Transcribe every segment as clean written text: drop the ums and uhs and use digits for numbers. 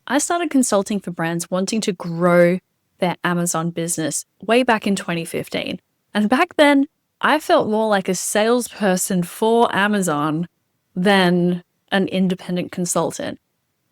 I started consulting for brands wanting to grow their Amazon business way back in 2015. And back then, I felt more like a salesperson for Amazon than an independent consultant.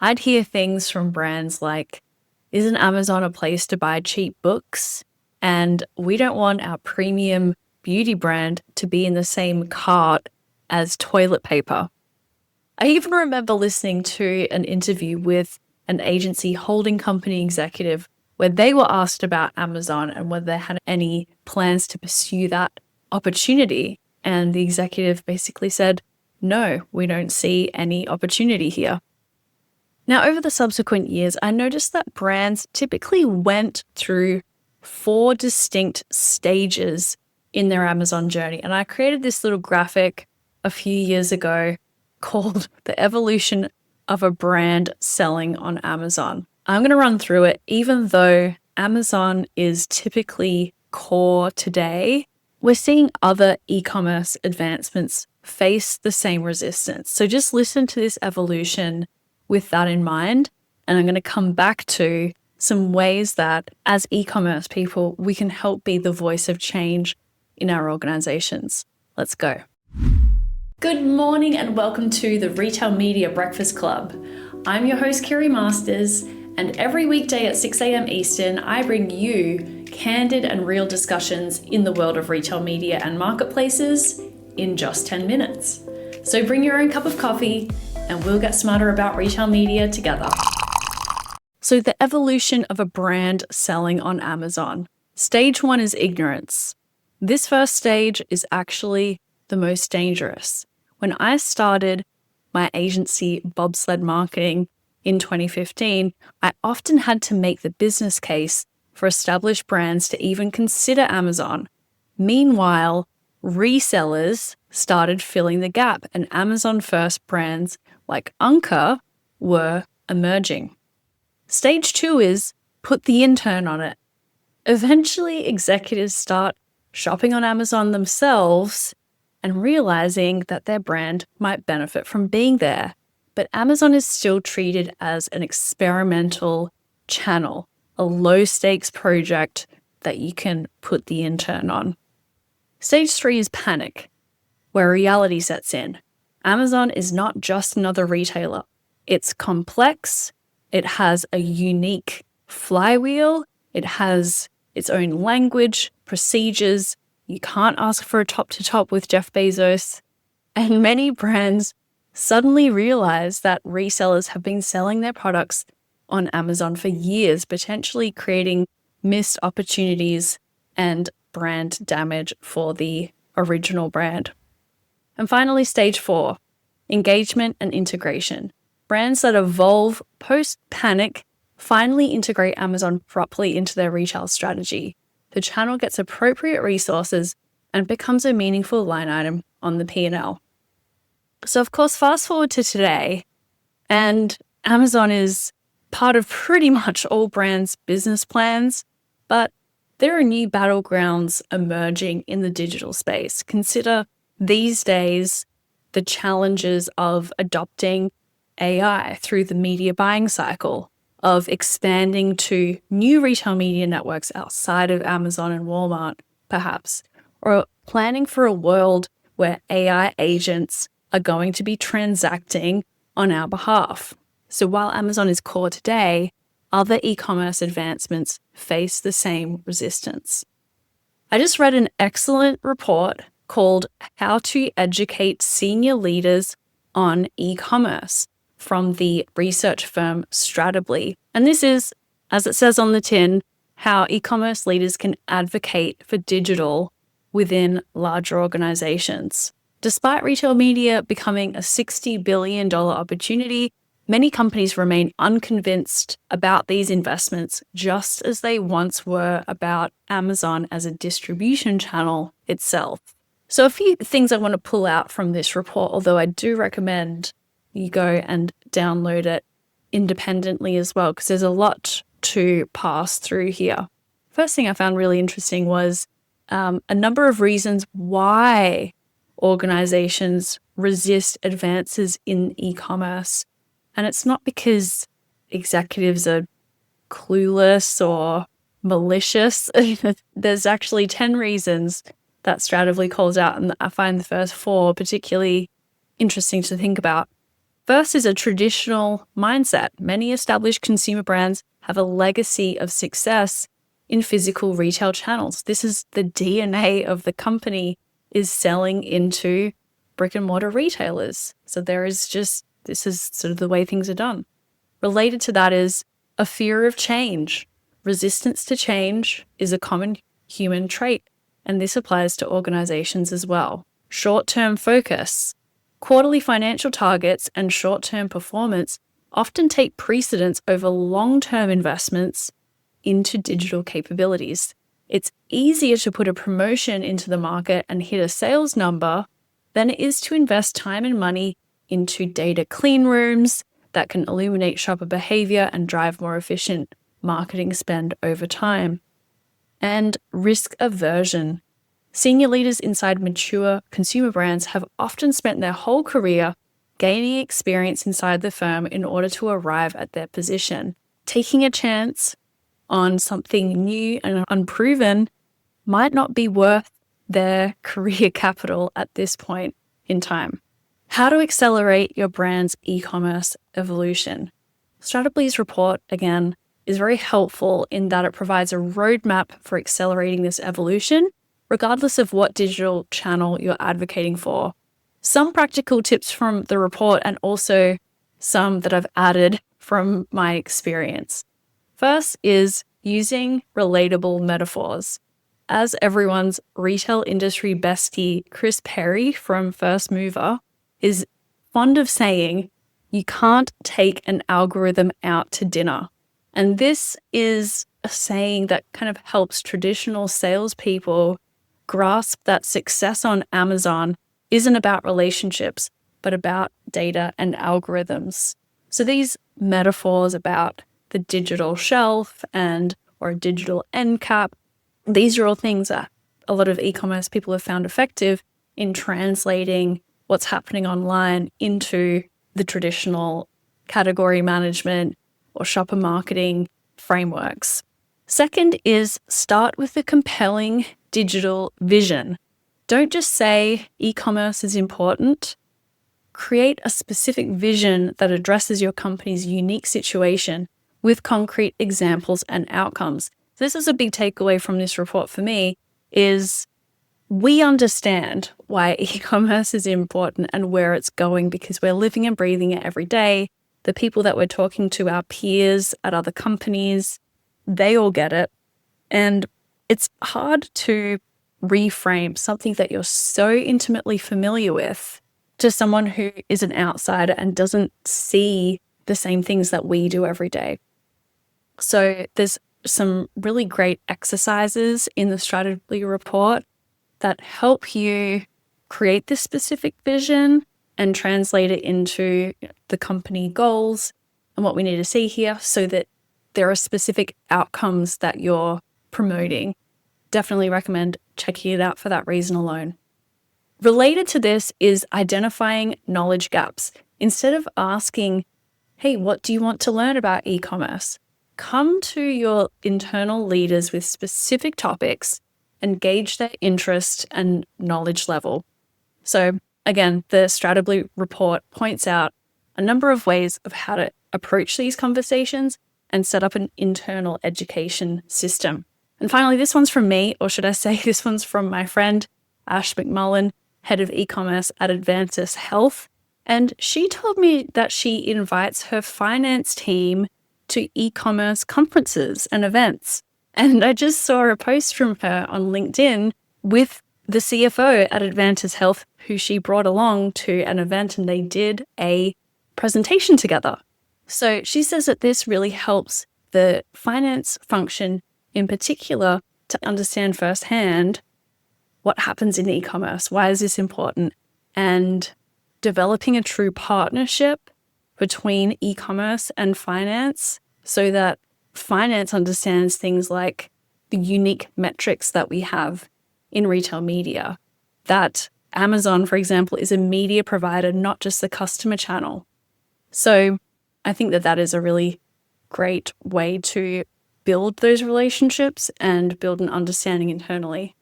I'd hear things from brands like, isn't Amazon a place to buy cheap books? And we don't want our premium beauty brand to be in the same cart as toilet paper. I even remember listening to an interview with an agency holding company executive where they were asked about Amazon and whether they had any plans to pursue that opportunity. And the executive basically said, no, we don't see any opportunity here. Now, over the subsequent years, I noticed that brands typically went through 4 distinct stages in their Amazon journey. And I created this little graphic a few years ago called The Evolution of a Brand Selling on Amazon. I'm going to run through it. Even though Amazon is typically core today, we're seeing other e-commerce advancements face the same resistance. So just listen to this evolution with that in mind. And I'm going to come back to some ways that as e-commerce people, we can help be the voice of change in our organizations. Let's go. Good morning and welcome to the Retail Media Breakfast Club. I'm your host, Kiri Masters, and every weekday at 6 a.m. Eastern, I bring you candid and real discussions in the world of retail media and marketplaces in just 10 minutes. So bring your own cup of coffee and we'll get smarter about retail media together. So the evolution of a brand selling on Amazon. Stage 1 is ignorance. This first stage is actually the most dangerous. When I started my agency, Bobsled Marketing, in 2015, I often had to make the business case for established brands to even consider Amazon. Meanwhile, resellers started filling the gap, and Amazon-first brands like Anchor were emerging. Stage 2 is put the intern on it. Eventually, executives start shopping on Amazon themselves and realizing that their brand might benefit from being there. But Amazon is still treated as an experimental channel, a low-stakes project that you can put the intern on. Stage 3 is panic, where reality sets in. Amazon is not just another retailer. It's complex, it has a unique flywheel, it has its own language, procedures. You can't ask for a top-to-top with Jeff Bezos. And many brands suddenly realize that resellers have been selling their products on Amazon for years, potentially creating missed opportunities and brand damage for the original brand. And finally, stage 4, engagement and integration. Brands that evolve post-panic finally integrate Amazon properly into their retail strategy. The channel gets appropriate resources and becomes a meaningful line item on the P&L. So of course, fast forward to today, and Amazon is part of pretty much all brands' business plans, but there are new battlegrounds emerging in the digital space. Consider these days the challenges of adopting AI through the media buying cycle, of expanding to new retail media networks outside of Amazon and Walmart, perhaps, or planning for a world where AI agents are going to be transacting on our behalf. So while Amazon is core today, other e-commerce advancements face the same resistance. I just read an excellent report called How to Educate Senior Leaders on E-commerce from the research firm Stratably. And this is, as it says on the tin, how e-commerce leaders can advocate for digital within larger organizations. Despite retail media becoming a $60 billion opportunity, many companies remain unconvinced about these investments, just as they once were about Amazon as a distribution channel itself. So a few things I want to pull out from this report, although I do recommend you go and download it independently as well, because there's a lot to pass through here. First thing I found really interesting was a number of reasons why organizations resist advances in e-commerce. And it's not because executives are clueless or malicious. There's actually 10 reasons that Stratably calls out, and I find the first 4 particularly interesting to think about. First is a traditional mindset. Many established consumer brands have a legacy of success in physical retail channels. This is the DNA of the company, is selling into brick and mortar retailers. So this is sort of the way things are done. Related to that is a fear of change. Resistance to change is a common human trait, and this applies to organizations as well. Short-term focus. Quarterly financial targets and short-term performance often take precedence over long-term investments into digital capabilities. It's easier to put a promotion into the market and hit a sales number than it is to invest time and money into data clean rooms that can illuminate shopper behavior and drive more efficient marketing spend over time. And risk aversion. Senior leaders inside mature consumer brands have often spent their whole career gaining experience inside the firm in order to arrive at their position. Taking a chance on something new and unproven might not be worth their career capital at this point in time. How to accelerate your brand's e-commerce evolution. Stratably's report, again, is very helpful in that it provides a roadmap for accelerating this evolution, regardless of what digital channel you're advocating for. Some practical tips from the report, and also some that I've added from my experience. First is using relatable metaphors. As everyone's retail industry bestie, Chris Perry from First Mover, is fond of saying, you can't take an algorithm out to dinner. And this is a saying that kind of helps traditional salespeople grasp that success on Amazon isn't about relationships, but about data and algorithms. So these metaphors about the digital shelf or a digital end cap, these are all things that a lot of e-commerce people have found effective in translating what's happening online into the traditional category management or shopper marketing frameworks. Second is start with a compelling digital vision. Don't just say e-commerce is important. Create a specific vision that addresses your company's unique situation with concrete examples and outcomes. This is a big takeaway from this report for me, is we understand why e-commerce is important and where it's going because we're living and breathing it every day. The people that we're talking to, our peers at other companies, they all get it. And it's hard to reframe something that you're so intimately familiar with to someone who is an outsider and doesn't see the same things that we do every day. So there's some really great exercises in the Stratably report that help you create this specific vision and translate it into the company goals and what we need to see here so that there are specific outcomes that you're promoting. Definitely recommend checking it out for that reason alone. Related to this is identifying knowledge gaps. Instead of asking, hey, what do you want to learn about e-commerce? Come to your internal leaders with specific topics and gauge their interest and knowledge level. So again, the Stratably report points out a number of ways of how to approach these conversations and set up an internal education system. And finally, this one's from me, or should I say this one's from my friend, Ash McMullen, head of e-commerce at Advantis Health. And she told me that she invites her finance team to e-commerce conferences and events. And I just saw a post from her on LinkedIn with the CFO at Advantis Health, who she brought along to an event, and they did a presentation together. So she says that this really helps the finance function in particular to understand firsthand what happens in e-commerce, why is this important, and developing a true partnership between e-commerce and finance so that finance understands things like the unique metrics that we have in retail media, that Amazon, for example, is a media provider, not just the customer channel. So I think that that is a really great way to build those relationships and build an understanding internally.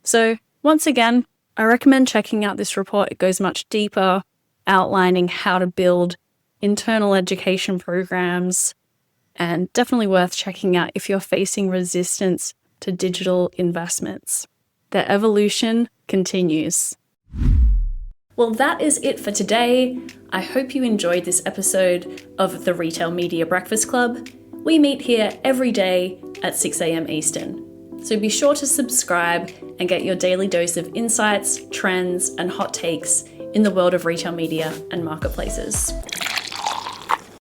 So once again, I recommend checking out this report. It goes much deeper, outlining how to build internal education programs, and definitely worth checking out if you're facing resistance to digital investments. The evolution continues. Well, that is it for today. I hope you enjoyed this episode of the Retail Media Breakfast Club. We meet here every day at 6 a.m. Eastern. So be sure to subscribe and get your daily dose of insights, trends, and hot takes in the world of retail media and marketplaces.